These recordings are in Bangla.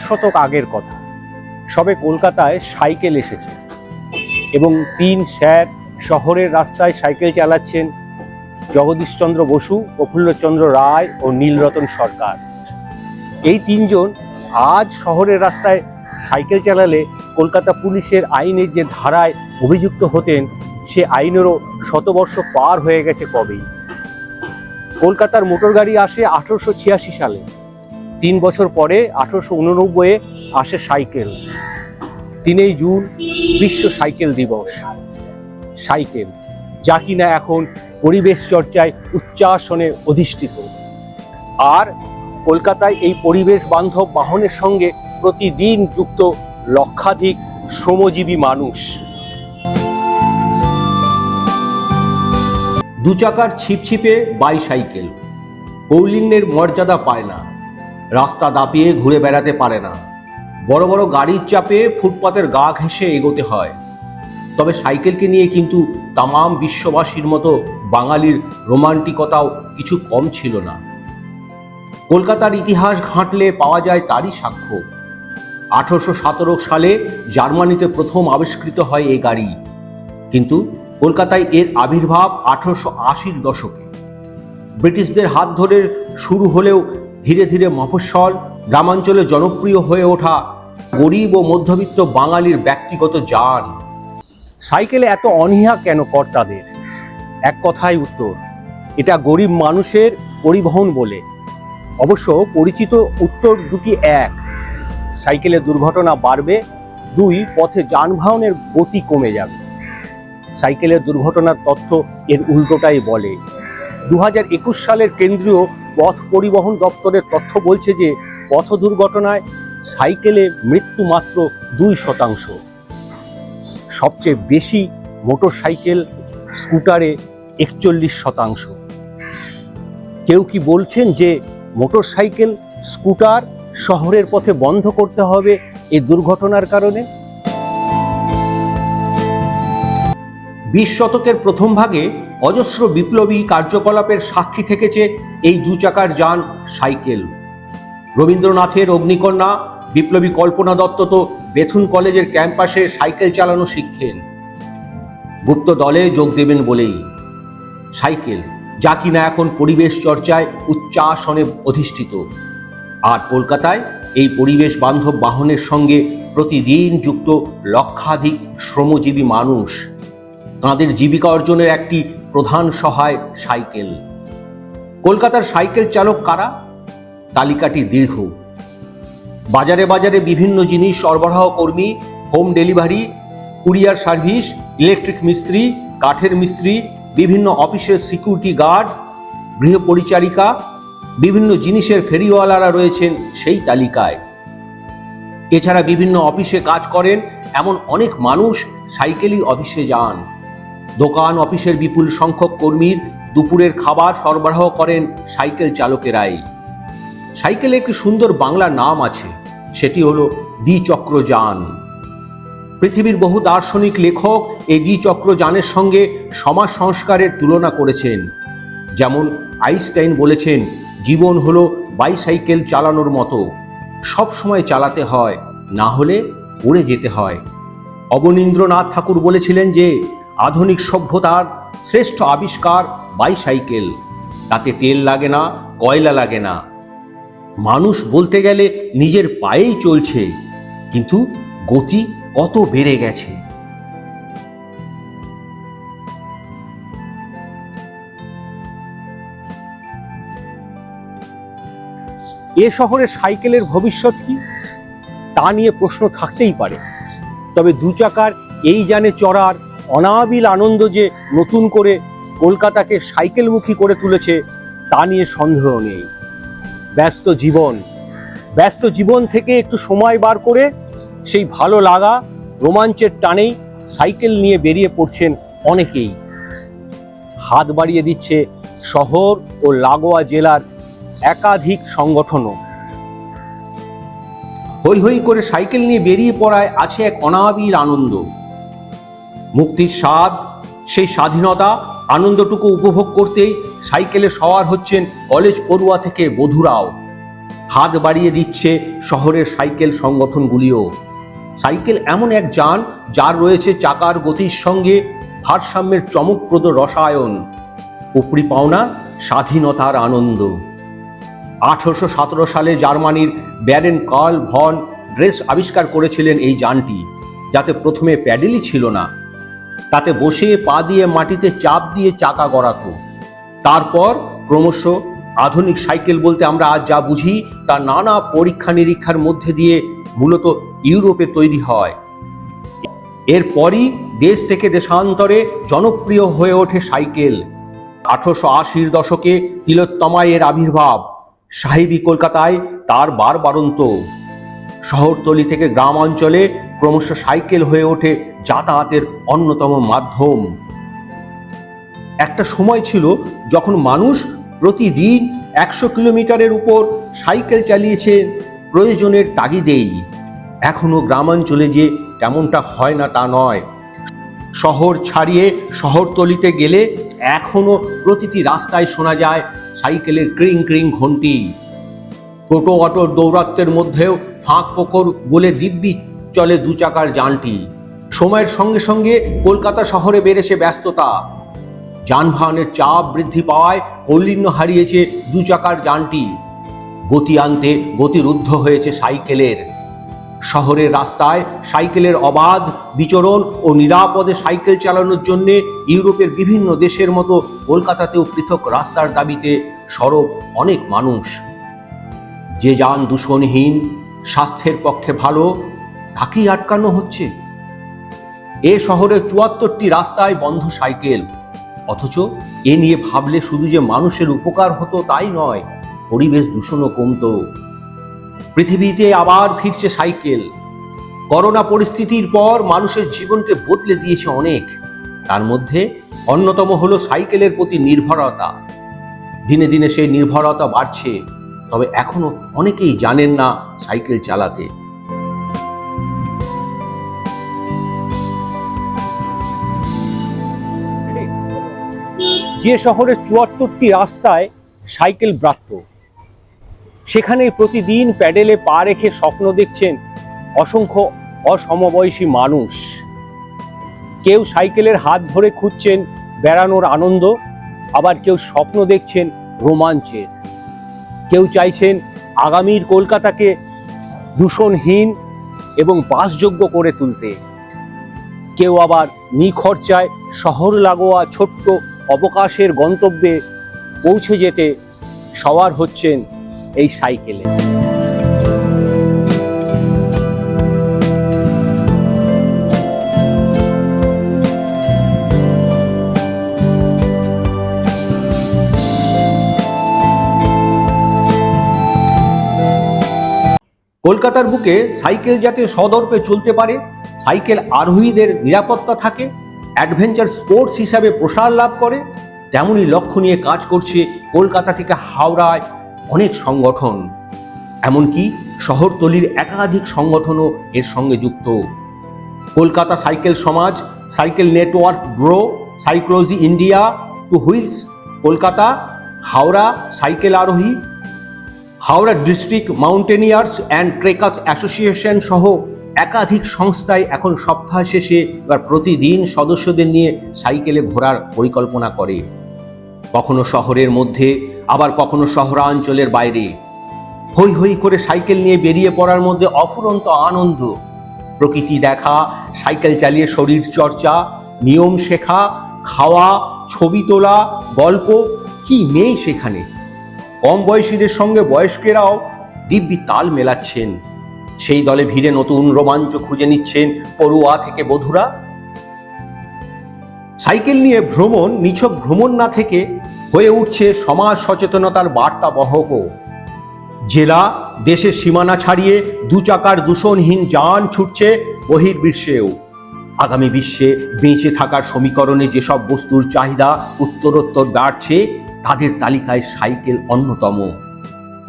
শতক আগের কথা। সবে কলকাতায় সাইকেল এসেছে এবং 3 স্যার শহরের রাস্তায় সাইকেল চালাচ্ছেন জগদীশচন্দ্র বসু, প্রফুল্লচন্দ্র রায় ও নীলরতন সরকার। এই 3 জন আজ শহরের রাস্তায় সাইকেল চালালে কলকাতা পুলিশের আইনের যে ধারায় অভিযুক্ত হতেন, সে আইনেরও শতবর্ষ পার হয়ে গেছে কবেই। কলকাতার মোটর গাড়ি আসে 1886 সালে। 3 বছর পরে 1889-এ আসে সাইকেল। 3 জুন বিশ্ব সাইকেল দিবস। সাইকেল, যা কিনা এখন পরিবেশ চর্চায় উচ্চাসনে অধিষ্ঠিত। আর কলকাতায় এই পরিবেশ বান্ধব বাহনের সঙ্গে প্রতিদিন যুক্ত লক্ষাধিক শ্রমজীবী মানুষ। 2 চাকার ছিপছিপে বাইসাইকেল কৌলিন্যের মর্যাদা পায় না, রাস্তা দাপিয়ে ঘুরে বেড়াতে পারে না, বড় বড় গাড়ির চাপে ফুটপাতের গা ঘেঁষে এগোতে হয়। তবে সাইকেলকে নিয়ে কিন্তু তামাম বিশ্ববাসীর মতো বাঙালির রোমান্টিকতাও কিছু কম ছিল না। কলকাতার ইতিহাস ঘাঁটলে পাওয়া যায় তারই সাক্ষ্য। 1817 সালে জার্মানিতে প্রথম আবিষ্কৃত হয় এই গাড়ি, কিন্তু কলকাতায় এর আবির্ভাব 1880-র দশকে। ব্রিটিশদের হাত ধরে শুরু হলেও ধীরে ধীরে মফস্বল গ্রামাঞ্চলে জনপ্রিয় হয়ে ওঠা গরিব ও মধ্যবিত্ত বাঙালির ব্যক্তিগত যান। সাইকেলে এত অনীহা কেন কর্তাদের? এক কথায় উত্তর, এটা গরিব মানুষের পরিবহন বলে। অবশ্য পরিচিত উত্তর দুটি এক, সাইকেলে দুর্ঘটনা বাড়বে, 2 পথে যানবাহনের গতি কমে যাবে। সাইকেলের দুর্ঘটনার তথ্য এর উল্টোটাই বলে। 2021 সালের কেন্দ্রীয় পথ পরিবহন দপ্তরের তথ্য বলছে যে পথ দুর্ঘটনায় সাইকেলে মৃত্যু মাত্র 2%। সবচেয়ে বেশি মোটর সাইকেল, স্কুটারে 41%। কেউ কি বলছেন যে মোটর সাইকেল, স্কুটার শহরের পথে বন্ধ করতে হবে এই দুর্ঘটনার কারণে? 20 শতকের প্রথম ভাগে অজস্র বিপ্লবী কার্যকলাপের সাক্ষী থেকেছে এই 2 চাকার যান সাইকেল। রবীন্দ্রনাথের অগ্নিকন্যা বিপ্লবী কল্পনা দত্ত তো বেথুন কলেজের ক্যাম্পাসে সাইকেল চালানো শিখতেন, গুপ্ত দলে যোগ দেবেন বলেই। সাইকেল, যা কিনা এখন পরিবেশ চর্চায় উচ্চাসনে অধিষ্ঠিত। আর কলকাতায় এই পরিবেশ বান্ধব বাহনের সঙ্গে প্রতিদিন যুক্ত লক্ষাধিক শ্রমজীবী মানুষ। তাঁদের জীবিকা অর্জনের একটি প্রধান সহায় সাইকেল। কলকাতার সাইকেল চালক কারা? তালিকাটি দীর্ঘ। বাজারে বাজারে বিভিন্ন জিনিস সরবরাহ কর্মী, home delivery, courier service, electric মিস্ত্রি, কাঠের মিস্ত্রি, বিভিন্ন অফিসের সিকিউরিটি গার্ড, গৃহ পরিচারিকা, বিভিন্ন জিনিসের ফেরিওয়ালারা রয়েছেন সেই তালিকায়। এছাড়া বিভিন্ন অফিসে কাজ করেন এমন অনেক মানুষ সাইকেলই অফিসে যান। দোকান অফিসের বিপুল সংখ্যক কর্মীর দুপুরের খাবার সরবরাহ করেন সাইকেল চালকেরাই। সাইকেলে একটি সুন্দর বাংলা নাম আছে, সেটি হলো দ্বিচক্রযান। পৃথিবীর বহু দার্শনিক লেখক এই দ্বিচক্রযানের সঙ্গে সমাজ সংস্কারের তুলনা করেছেন। যেমন আইনস্টাইন বলেছেন, জীবন হলো বাইসাইকেল চালানোর মতো, সব সময় চালাতে হয়, না হলে পড়ে যেতে হয়। অবনীন্দ্রনাথ ঠাকুর বলেছিলেন যে আধুনিক সভ্যতার শ্রেষ্ঠ আবিষ্কার বাইসাইকেল, তাতে তেল লাগে না, কয়লা লাগে না। মানুষ বলতে গেলে নিজের পায়েই চলছে, কিন্তু গতি কত বেড়ে গেছে। এ শহরে সাইকেলের ভবিষ্যৎ কি, তা নিয়ে প্রশ্ন থাকতেই পারে। তবে 2 চাকার এই যানে চড়ার অনাবিল আনন্দ যে নতুন করে কলকাতাকে সাইকেলমুখী করে তুলেছে, তা নিয়ে সন্দেহ নেই। ব্যস্ত জীবন থেকে একটু সময় বার করে সেই ভালো লাগা, রোমাঞ্চের টানেই সাইকেল নিয়ে বেরিয়ে পড়ছেন অনেকেই। হাত বাড়িয়ে দিচ্ছে শহর ও লাগোয়া জেলার একাধিক সংগঠনও। হই হই করে সাইকেল নিয়ে বেরিয়ে পড়ায় আছে এক অনাবিল আনন্দ। মুক্তির স্বাদ, সেই স্বাধীনতা, আনন্দটুকু উপভোগ করতেই সাইকেলে সওয়ার হচ্ছেন কলেজ পড়ুয়া থেকে বধূরাও। হাত বাড়িয়ে দিচ্ছে শহরের সাইকেল সংগঠনগুলিও। সাইকেল এমন এক যান যার রয়েছে চাকার গতির সঙ্গে ভারসাম্যের চমকপ্রদ রসায়ন। উপরি পাওনা স্বাধীনতার আনন্দ। 1817 সালে জার্মানির ব্যারেন কার্ল ভন ড্রেস আবিষ্কার করেছিলেন এই যানটি, যাতে প্রথমে প্যাডেলই ছিল না। তাতে বসে পা দিয়ে মাটিতে চাপ দিয়ে চাকা গড়াতো। তারপর ক্রমশ আধুনিক সাইকেল বলতে আমরা আজ যা বুঝি তা নানা পরীক্ষা নিরীক্ষার মধ্যে দিয়ে মূলত ইউরোপে তৈরি হয়। এরপরই দেশ থেকে দেশান্তরে জনপ্রিয় হয়ে ওঠে সাইকেল। 1880-র দশকে তিলোত্তমায় এর আবির্ভাব। সাহেবী কলকাতায় তার বারবারন্ত। শহরতলি থেকে গ্রাম অঞ্চলে ক্রমশ সাইকেল হয়ে ওঠে যাতায়াতের অন্যতম মাধ্যম। একটা সময় ছিল যখন মানুষ প্রতিদিন 100 কিলোমিটারের উপর সাইকেল চালিয়েছেন প্রয়োজনের তাগিদেই। এখনো গ্রামাঞ্চলে যে তেমনটা হয় না তা নয়। শহর ছাড়িয়ে শহরতলিতে গেলে এখনো প্রতিটি রাস্তায় শোনা যায় সাইকেলের ক্রিং ক্রিং ঘন্টি। টোটো অটোর দৌরাত্মের মধ্যেও ফাঁক ফোকর বলে দিব্যি চলে দু চাকার যানটি। সময়ের সঙ্গে সঙ্গে কলকাতা শহরে বেড়েছে ব্যস্ততা। যানবাহনের চাপ বৃদ্ধি পাওয়ায় কৌলিন্য হারিয়েছে দু চাকার যানটি। গতি আনতে গতিরুদ্ধ হয়েছে সাইকেলের। শহরের রাস্তায় সাইকেলের অবাধ বিচরণ ও নিরাপদে সাইকেল চালানোর জন্য ইউরোপের বিভিন্ন দেশের মতো কলকাতাতেও পৃথক রাস্তার দাবিতে সরব অনেক মানুষ। যে যান দূষণহীন, স্বাস্থ্যের পক্ষে ভালো, তাকেই আটকানো হচ্ছে। এ শহরের 74টি রাস্তায় বন্ধ সাইকেল। অথচ এ নিয়ে ভাবলে শুধু যে মানুষের উপকার হতো তাই নয়, পরিবেশ দূষণও কমতো। পৃথিবীতে আবার ফিরছে সাইকেল। করোনা পরিস্থিতির পর মানুষের জীবনকে বদলে দিয়েছে অনেক। তার মধ্যে অন্যতম হলো সাইকেলের প্রতি নির্ভরতা। দিনে দিনে সেই নির্ভরতা বাড়ছে, তবে এখনো অনেকেই জানেন না সাইকেল চালাতে। যে শহরের 74টি রাস্তায় সাইকেল ব্রাত্য, সেখানে প্রতিদিন প্যাডেলে পা রেখে স্বপ্ন দেখছেন অসংখ্য অসমবয়সী মানুষ। কেউ সাইকেলের হাত ধরে খুঁজছেন বেড়ানোর আনন্দ, আবার কেউ স্বপ্ন দেখছেন রোমাঞ্চের। কেউ চাইছেন আগামীর কলকাতাকে দূষণহীন এবং বাসযোগ্য করে তুলতে। কেউ আবার নিখরচায় শহর লাগোয়া ছোট্ট অবকাশের গন্তব্যে পৌঁছে যেতে সওয়ার হচ্ছেন এই সাইকেলে। কলকাতার বুকে সাইকেল যাতে সদর্পে চলতে পারে, সাইকেল আরোহীদের নিরাপত্তা থাকে, অ্যাডভেঞ্চার স্পোর্টস হিসাবে প্রসার লাভ করে, তেমনই লক্ষ্য নিয়ে কাজ করছে কলকাতা থেকে হাওড়ায় অনেক সংগঠন। এমনকি শহরতলির একাধিক সংগঠনও এর সঙ্গে যুক্ত। Kolkata cycle Samaj, cycle network grow, সাইক্লোজি India, two wheels Kolkata, Howrah cycle আরোহী, Howrah district mountaineers and trekkers association সহ একাধিক সংস্থায় এখন সপ্তাহ শেষে বা প্রতিদিন সদস্যদের নিয়ে সাইকেলে ঘোরার পরিকল্পনা করে। কখনো শহরের মধ্যে, আবার কখনো শহরাঞ্চলের বাইরে। হই হই করে সাইকেল নিয়ে বেরিয়ে পড়ার মধ্যে অফুরন্ত আনন্দ। প্রকৃতি দেখা, সাইকেল চালিয়ে শরীর চর্চা, নিয়ম শেখা, খাওয়া, ছবি তোলা, গল্প, কি নেই সেখানে। কম বয়সীদের সঙ্গে বয়স্কেরাও দিব্যি তাল মেলাচ্ছেন। সেই দলে ভিড়ে নতুন রোমাঞ্চ খুঁজে নিচ্ছেন পড়ুয়া থেকে বধুরা। সাইকেল নিয়ে ভ্রমণ নিছক ভ্রমণ না থেকে হয়ে উঠছে সমাজ সচেতনতার বার্তা বহকও। জেলা দেশের সীমানা ছাড়িয়ে দু চাকার দূষণহীন যান ছুটছে বহির্বিশ্বেও। আগামী বিশ্বে বেঁচে থাকার সমীকরণে যেসব বস্তুর চাহিদা উত্তরোত্তর বাড়ছে, তাদের তালিকায় সাইকেল অন্যতম।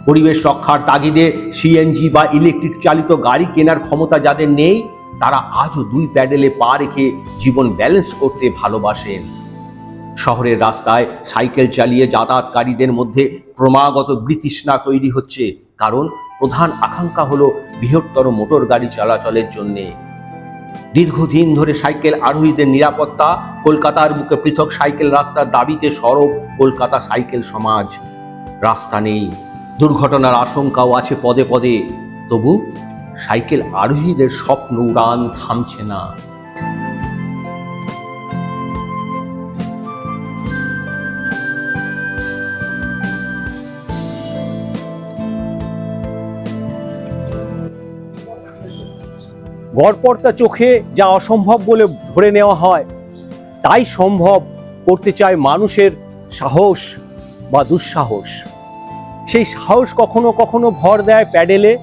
পরিবেশ রক্ষার তাগিদে সিএনজি বা ইলেকট্রিক চালিত গাড়ি কেনার ক্ষমতা যাদের নেই, তারা আজও দুই প্যাডেলে পা রেখে জীবন ব্যালেন্স করতে ভালোবাসেন। শহরের রাস্তায় সাইকেল চালিয়ে যাতায়াতকারীদের মধ্যে ক্রমাগত বিতৃষ্ণা তৈরি হচ্ছে। কারণ প্রধান আকাঙ্ক্ষা হলো বৃহত্তর মোটর গাড়ি চলাচলের জন্যে। দীর্ঘদিন ধরে সাইকেল আরোহীদের নিরাপত্তা, কলকাতার বুকে পৃথক সাইকেল রাস্তার দাবিতে সরব কলকাতা সাইকেল সমাজ। রাস্তা নেই, দুর্ঘটনার আশঙ্কাও আছে পদে পদে, তবু সাইকেল আরোহীদের স্বপ্ন উড়ান থামছে না। গড়পড়তা চোখে যা অসম্ভব বলে ধরে নেওয়া হয়, তাই সম্ভব করতে চায় মানুষের সাহস বা দুঃসাহস। সেই সাহস কখনো কখনো ভর দেয় প্যাডেলে,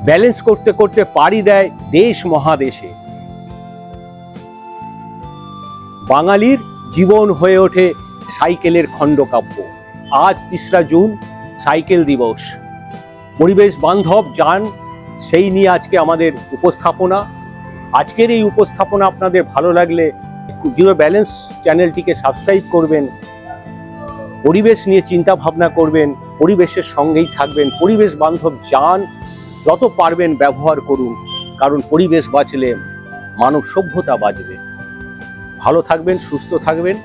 ব্যালেন্স করতে করতে পাড়ি দেয় দেশ মহাদেশে। বাঙালির জীবন হয়ে ওঠে সাইকেলের খণ্ডকাব্য। আজ ৩রা জুন সাইকেল দিবস। পরিবেশ বান্ধব যান, সেই নিয়ে আজকে আমাদের উপস্থাপনা। আজকের এই উপস্থাপনা আপনাদের ভালো লাগলে জিরো ব্যালেন্স চ্যানেলটিকে সাবস্ক্রাইব করবেন, পরিবেশ নিয়ে চিন্তা ভাবনা করবেন, পরিবেশের সঙ্গেই থাকবেন। পরিবেশ বান্ধব যান যত পারবেন ব্যবহার করুন, কারণ পরিবেশ বাঁচলে মানব সভ্যতা বাঁচবে। ভালো থাকবেন, সুস্থ থাকবেন।